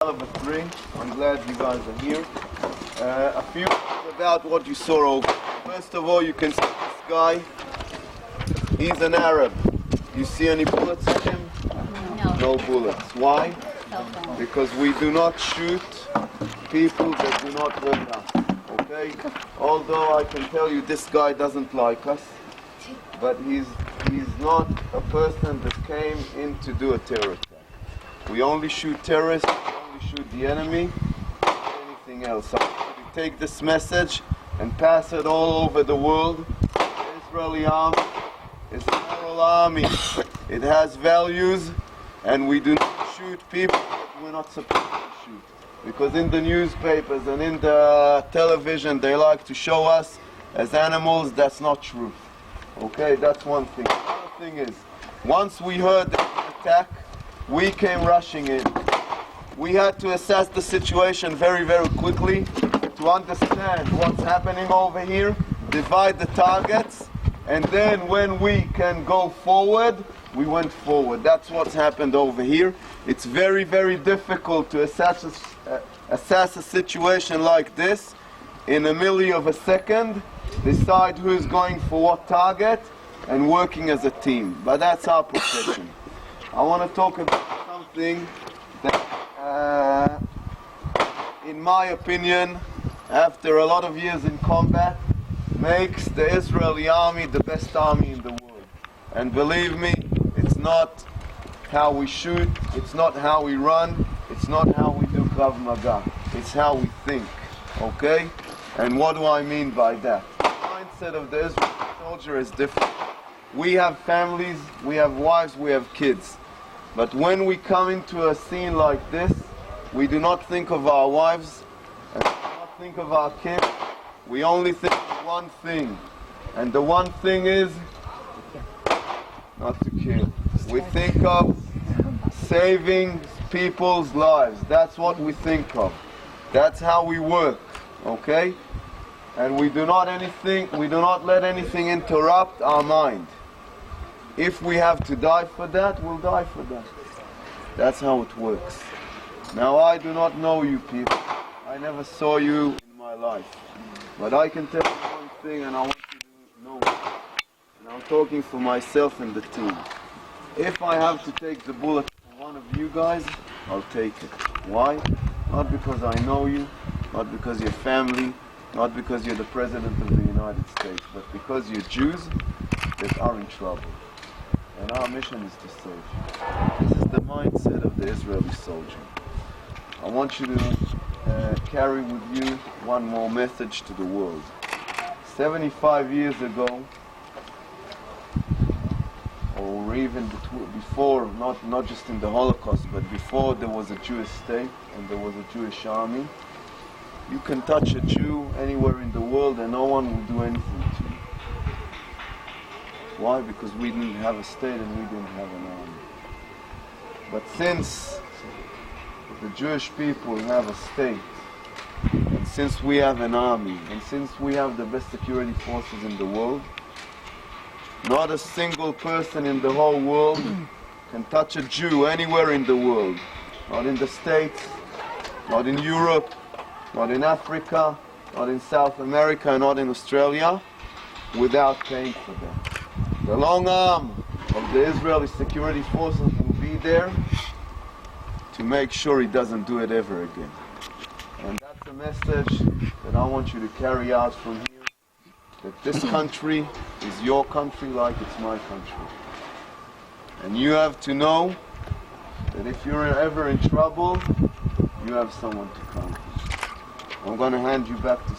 Of a three. I'm glad you guys are here. A few things about what you saw over. First of all, you can see this guy. He's an Arab. You see any bullets on him? No bullets. Why? Because we do not shoot people that do not hurt us. Okay? Although I can tell you this guy doesn't like us, but he's not a person that came in to do a terror attack. We only shoot terrorists, we only shoot the enemy, not anything else. I want you to take this message and pass it all over the world. The Israeli army is a moral army. It has values, and we do not shoot people that we're not supposed to shoot. Because in the newspapers and in the television they like to show us as animals. That's not true. Okay, that's one thing. The other thing is, once we heard the attack, we came rushing in. We had to assess the situation very, very quickly to understand what's happening over here, divide the targets, and then when we can go forward, we went forward. That's what's happened over here. It's very, very difficult to assess a situation like this in a milli of a second, decide who's going for what target, and working as a team. But that's our profession. I want to talk about something that, in my opinion, after a lot of years in combat, makes the Israeli army the best army in the world. And believe me, it's not how we shoot, it's not how we run, it's not how we do Krav Maga, it's how we think, okay? And what do I mean by that? The mindset of the Israeli soldier is different. We have families, we have wives, we have kids. But when we come into a scene like this, we do not think of our wives, and we do not think of our kids. We only think of one thing. And the one thing is not to kill. We think of saving people's lives. That's what we think of. That's how we work, okay? And we do not let anything interrupt our mind. If we have to die for that, we'll die for that. That's how it works. Now, I do not know you people. I never saw you in my life. But I can tell you one thing, and I want you to know it. And I'm talking for myself and the team. If I have to take the bullet for one of you guys, I'll take it. Why? Not because I know you, not because you're family, not because you're the President of the United States, but because you're Jews that are in trouble. And our mission is to save you. This is the mindset of the Israeli soldier. I want you to carry with you one more message to the world. 75 years ago, or even before, not just in the Holocaust, but before there was a Jewish state and there was a Jewish army, you can touch a Jew anywhere in the world and no one will do anything to you. Why? Because we didn't have a state and we didn't have an army. But since the Jewish people have a state, and since we have an army, and since we have the best security forces in the world, not a single person in the whole world can touch a Jew anywhere in the world. Not in the States, not in Europe, not in Africa, not in South America, not in Australia, without paying for them. The long arm of the Israeli security forces will be there to make sure he doesn't do it ever again. And that's a message that I want you to carry out from here, that this country is your country like it's my country. And you have to know that if you're ever in trouble, you have someone to come to. I'm going to hand you back to